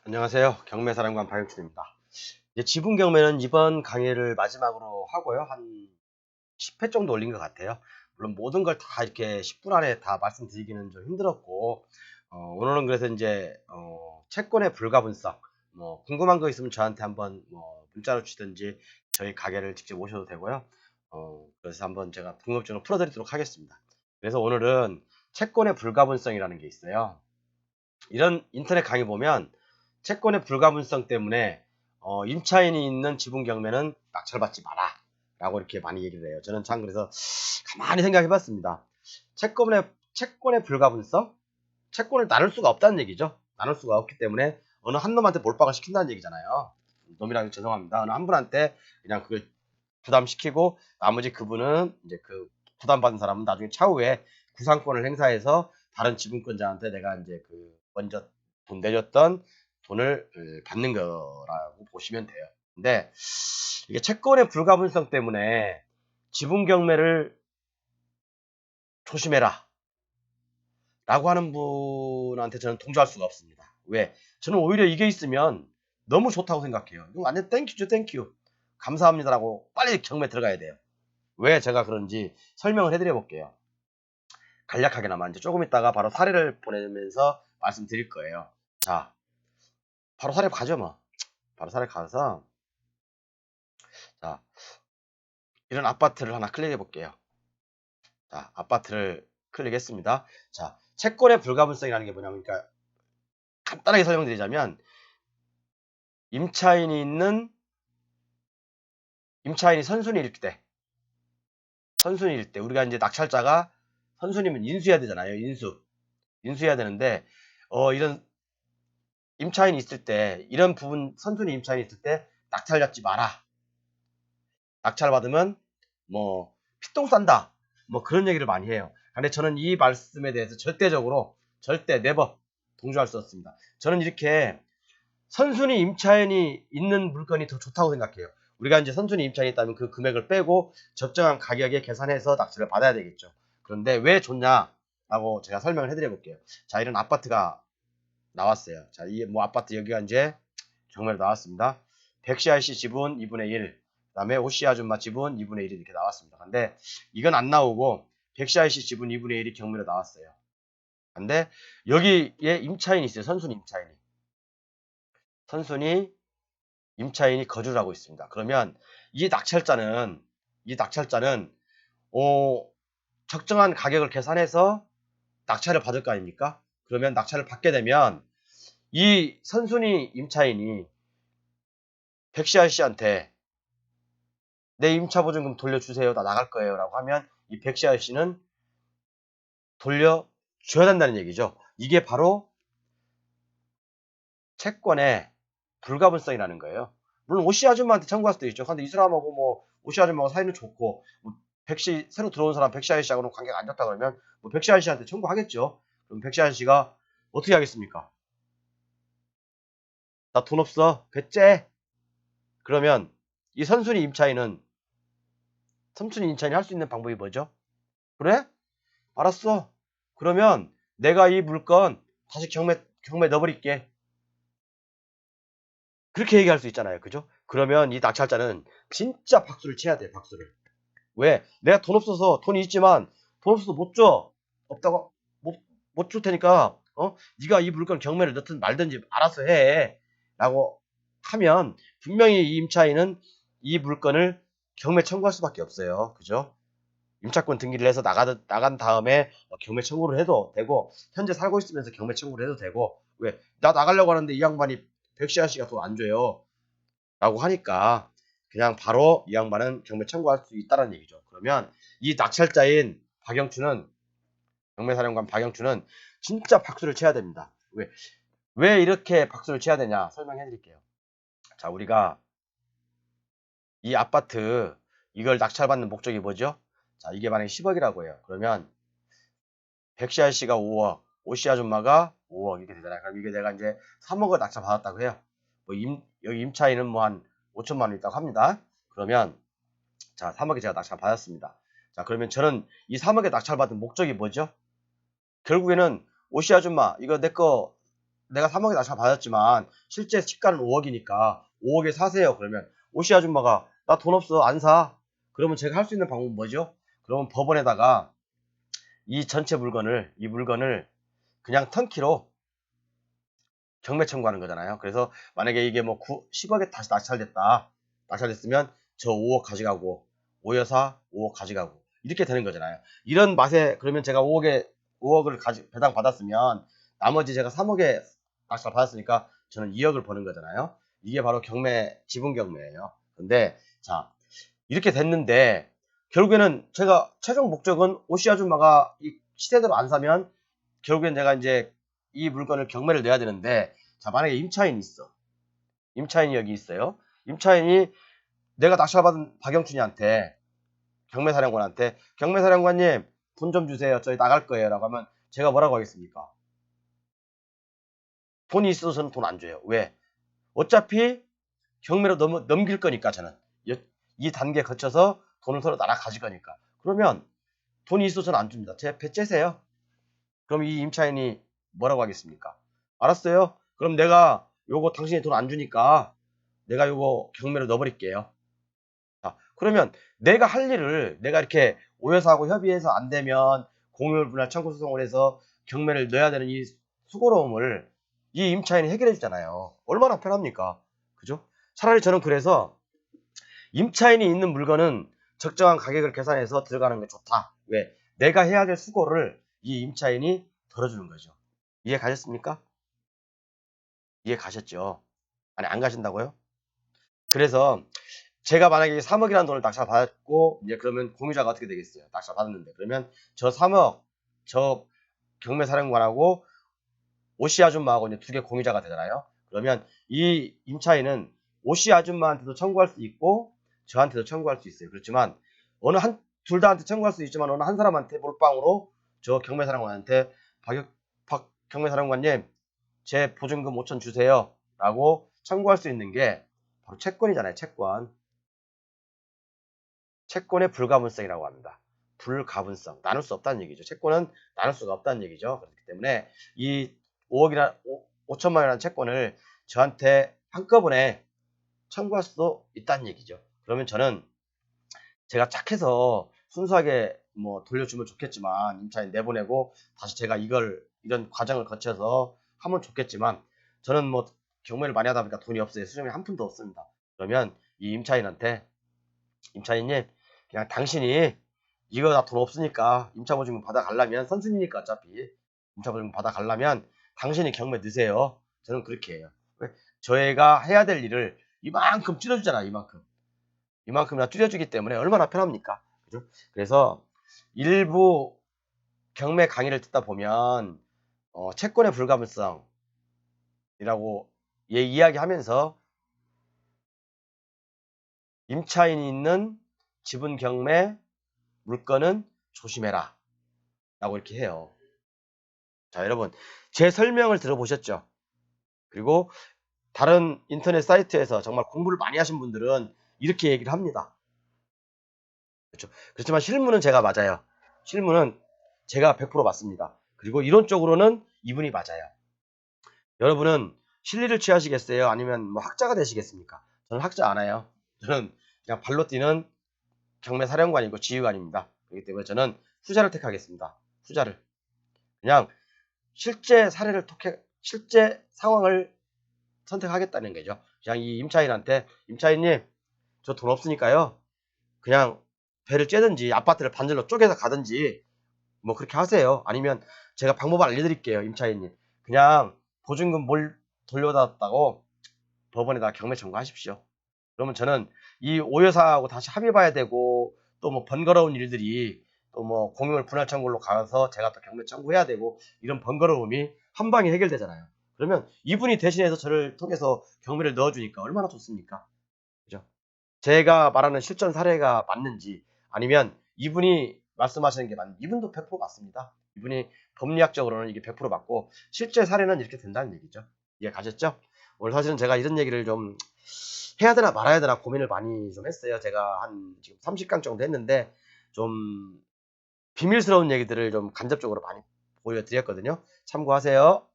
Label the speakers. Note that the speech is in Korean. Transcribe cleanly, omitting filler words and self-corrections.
Speaker 1: 안녕하세요. 경매사령관 박영춘입니다. 이제 지분 경매는 이번 강의를 마지막으로 하고요. 한 10회 정도 올린 것 같아요. 물론 모든 걸 다 이렇게 10분 안에 다 말씀드리기는 좀 힘들었고, 오늘은 그래서 이제, 채권의 불가분성, 궁금한 거 있으면 저한테 한번 문자로 주시든지 저희 가게를 직접 오셔도 되고요. 그래서 한번 제가 궁금증을 풀어드리도록 하겠습니다. 그래서 오늘은 채권의 불가분성이라는 게 있어요. 이런 인터넷 강의 보면 채권의 불가분성 때문에 임차인이 있는 지분 경매는 낙찰받지 마라 라고 이렇게 많이 얘기를 해요. 저는 참 그래서 가만히 생각해 봤습니다. 채권의 불가분성? 채권을 나눌 수가 없다는 얘기죠. 나눌 수가 없기 때문에 어느 한 놈한테 몰빵을 시킨다는 얘기잖아요. 놈이라고 죄송합니다. 어느 한 분한테 그냥 그걸 부담시키고 나머지 그분은 이제 그 부담받은 사람은 나중에 차후에 구상권을 행사해서 다른 지분권자한테 내가 이제 그 먼저 돈 내줬던 돈을 받는 거라고 보시면 돼요. 근데 이게 채권의 불가분성 때문에 지분 경매를 조심해라 라고 하는 분한테 저는 동조할 수가 없습니다. 왜? 저는 오히려 이게 있으면 너무 좋다고 생각해요. 이거 완전 땡큐죠, 땡큐. 감사합니다라고 빨리 경매 들어가야 돼요. 왜 제가 그런지 설명을 해드려 볼게요. 간략하게나마 이제 조금 있다가 바로 사례를 보내면서 말씀드릴 거예요. 자, 바로 사례 가죠 뭐. 바로 사례 가서 자, 이런 아파트를 하나 클릭해 볼게요. 자, 아파트를 클릭했습니다. 자, 채권의 불가분성이라는 게 뭐냐면, 그러니까 간단하게 설명드리자면 임차인이 선순위일 때 우리가 이제 낙찰자가 선순위면 인수해야 되잖아요. 인수해야 되는데 이런 임차인이 있을 때, 이런 부분 선순위 임차인이 있을 때 낙찰 잡지 마라. 낙찰 받으면 피똥 싼다. 그런 얘기를 많이 해요. 근데 저는 이 말씀에 대해서 절대 네버 동조할 수 없습니다. 저는 이렇게 선순위 임차인이 있는 물건이 더 좋다고 생각해요. 우리가 이제 선순위 임차인이 있다면 그 금액을 빼고 적정한 가격에 계산해서 낙찰을 받아야 되겠죠. 그런데 왜 좋냐라고 제가 설명을 해드려 볼게요. 자, 이런 아파트가 나왔어요. 자, 이 아파트 여기가 이제 경매로 나왔습니다. 백시아이씨 지분 2분의 1, 그다음에 오씨 아줌마 지분 2분의 1이 이렇게 나왔습니다. 근데 이건 안 나오고 백시아이씨 지분 2분의 1이 경매로 나왔어요. 근데 여기에 임차인이 있어요. 선순위 임차인이 거주를 하고 있습니다. 그러면 이 낙찰자는 적정한 가격을 계산해서 낙찰을 받을 거 아닙니까? 그러면 낙찰을 받게 되면 이 선순위 임차인이 백시 아저씨한테 내 임차보증금 돌려주세요. 나 나갈 거예요. 라고 하면 이 백시 아저씨는 돌려줘야 된다는 얘기죠. 이게 바로 채권의 불가분성이라는 거예요. 물론 오씨 아줌마한테 청구할 수도 있죠. 근데 이 사람하고 오씨 아줌마하고 사이는 좋고 새로 들어온 사람 백시 아저씨하고는 관계가 안 좋다 그러면 백시 아저씨한테 청구하겠죠. 그럼 백시 아저씨가 어떻게 하겠습니까? 나 돈 없어. 배째. 그러면 이 선순위 임차인이 할 수 있는 방법이 뭐죠? 그래? 알았어. 그러면 내가 이 물건 다시 경매 넣어버릴게. 그렇게 얘기할 수 있잖아요. 그죠? 그러면 이 낙찰자는 진짜 박수를 쳐야 돼, 박수를. 왜? 내가 돈이 있지만 돈 없어서 못 줘. 없다고 못 줄 테니까 네가 이 물건 경매를 넣든 말든지 알아서 해. 라고 하면 분명히 이 임차인은 이 물건을 경매 청구할 수밖에 없어요. 그죠? 임차권 등기를 해서 나간 다음에 경매 청구를 해도 되고, 현재 살고 있으면서 경매 청구를 해도 되고, 왜? 나 나가려고 하는데 이 양반이 백시 아저씨가 돈 안 줘요. 라고 하니까 그냥 바로 이 양반은 경매 청구할 수 있다는 얘기죠. 그러면 이 낙찰자인 경매사령관 박영춘은 진짜 박수를 쳐야 됩니다. 왜 이렇게 박수를 쳐야 되냐 설명해 드릴게요. 자, 우리가 이 아파트 이걸 낙찰받는 목적이 뭐죠? 자, 이게 만약에 10억이라고 해요. 그러면 백시 아저씨가 5억, 오씨 아줌마가 5억 이렇게 되잖아요. 그럼 이게 내가 이제 3억을 낙찰 받았다고 해요. 여기 임차인은 한 5천만 원 있다고 합니다. 그러면 자, 3억에 제가 낙찰 받았습니다. 자, 그러면 저는 이 3억에 낙찰 받은 목적이 뭐죠? 결국에는 오씨 아줌마 이거 내 거 내가 3억에 낙찰 받았지만 실제 시가는 5억이니까 5억에 사세요. 그러면 오씨 아줌마가 나 돈 없어 안 사. 그러면 제가 할 수 있는 방법은 뭐죠? 그러면 법원에다가 이 전체 물건을 이 물건을 그냥 턴키로 경매 청구하는 거잖아요. 그래서 만약에 이게 뭐 10억에 다시 낙찰됐다. 낙찰됐으면 저 5억 가져가고 오여사 5억 가져가고 이렇게 되는 거잖아요. 이런 맛에 그러면 제가 5억을 배당 받았으면 나머지 제가 3억에 낙찰 받았으니까 저는 2억을 버는 거잖아요. 이게 바로 지분 경매예요. 근데 자 이렇게 됐는데 결국에는 제가 최종 목적은 오씨 아줌마가 이 시세대로 안 사면 결국엔 내가 이제 이 물건을 경매를 내야 되는데 자 만약에 임차인이 있어. 임차인이 여기 있어요. 임차인이 내가 낙찰받은 박영춘이한테 경매사령관한테 경매사령관님 돈 좀 주세요. 저희 나갈 거예요. 라고 하면 제가 뭐라고 하겠습니까? 돈이 있어서 저는 돈 안 줘요. 왜? 어차피 경매로 넘길 거니까 저는 이 단계 거쳐서 돈을 서로 나눠 가질 거니까. 그러면 돈이 있어서 저는 안 줍니다. 제 배 째세요. 그럼 이 임차인이 뭐라고 하겠습니까? 알았어요. 그럼 내가 요거 당신이 돈 안 주니까 내가 요거 경매로 넣어버릴게요. 자, 그러면 내가 할 일을 내가 이렇게 오여사하고 협의해서 안 되면 공유분할 청구 소송을 해서 경매를 넣어야 되는 이 수고로움을 이 임차인이 해결해 주잖아요. 얼마나 편합니까? 그죠? 차라리 저는 그래서 임차인이 있는 물건은 적정한 가격을 계산해서 들어가는 게 좋다. 왜? 내가 해야 될 수고를 이 임차인이 덜어주는 거죠. 이해 가셨습니까? 이해 가셨죠? 아니, 안 가신다고요? 그래서 제가 만약에 3억이라는 돈을 낙찰 받았고, 이제 그러면 공유자가 어떻게 되겠어요? 낙찰 받았는데. 그러면 저 3억, 저 경매사령관하고 오씨 아줌마하고 이제 두 개 공유자가 되잖아요. 그러면 이 임차인은 오씨 아줌마한테도 청구할 수 있고, 저한테도 청구할 수 있어요. 그렇지만, 둘 다한테 청구할 수 있지만, 어느 한 사람한테 몰빵으로 저 경매사령관한테 박 경매사령관님, 제 보증금 5천 주세요. 라고 청구할 수 있는 게 바로 채권이잖아요. 채권의 불가분성이라고 합니다. 불가분성. 나눌 수 없다는 얘기죠. 채권은 나눌 수가 없다는 얘기죠. 그렇기 때문에 이 5천만 원이라는 채권을 저한테 한꺼번에 청구할 수도 있다는 얘기죠. 그러면 저는 제가 착해서 순수하게 뭐 돌려주면 좋겠지만 임차인 내보내고 다시 제가 이런 과정을 거쳐서 하면 좋겠지만 저는 뭐 경매를 많이 하다 보니까 돈이 없어요. 수점이 한 푼도 없습니다. 그러면 이 임차인님 그냥 당신이 이거 나 돈 없으니까 임차보증금 받아가려면 선순위니까 어차피 임차보증금 받아가려면 당신이 경매 넣으세요. 저는 그렇게 해요. 저희가 해야 될 일을 이만큼 줄여주잖아. 이만큼이나 줄여주기 때문에 얼마나 편합니까? 그죠? 그래서 일부 경매 강의를 듣다 보면 채권의 불가분성이라고 이야기하면서 임차인이 있는 지분 경매 물건은 조심해라 라고 이렇게 해요. 자, 여러분 제 설명을 들어보셨죠? 그리고 다른 인터넷 사이트에서 정말 공부를 많이 하신 분들은 이렇게 얘기를 합니다. 그렇죠. 그렇지만 실무는 제가 맞아요. 실무는 제가 100% 맞습니다. 그리고 이론적으로는 이분이 맞아요. 여러분은 실리를 취하시겠어요? 아니면 뭐 학자가 되시겠습니까? 저는 학자 안 해요. 저는 그냥 발로 뛰는 경매 사령관이고 지휘관입니다. 그렇기 때문에 저는 후자를 택하겠습니다. 후자를. 그냥 실제 상황을 선택하겠다는 거죠. 그냥 이 임차인한테 임차인님 저 돈 없으니까요. 그냥 배를 쬐든지 아파트를 반절로 쪼개서 가든지 뭐 그렇게 하세요. 아니면 제가 방법을 알려드릴게요. 임차인님. 그냥 보증금 돌려받았다고 법원에다 경매 청구하십시오. 그러면 저는 이 오여사하고 다시 합의 봐야 되고 또 뭐 번거로운 일들이 또 뭐 공유물 분할 청구로 가서 제가 또 경매 청구해야 되고 이런 번거로움이 한 방에 해결되잖아요. 그러면 이분이 대신해서 저를 통해서 경매를 넣어주니까 얼마나 좋습니까? 그죠? 제가 말하는 실전 사례가 맞는지 아니면 이분이 말씀하시는 게 맞는지 이분도 100% 맞습니다. 이분이 법리학적으로는 이게 100% 맞고 실제 사례는 이렇게 된다는 얘기죠. 이해 가셨죠? 오늘 사실은 제가 이런 얘기를 좀 해야 되나 말아야 되나 고민을 많이 좀 했어요. 제가 한 지금 30강 정도 했는데 좀 비밀스러운 얘기들을 좀 간접적으로 많이 보여드렸거든요. 참고하세요.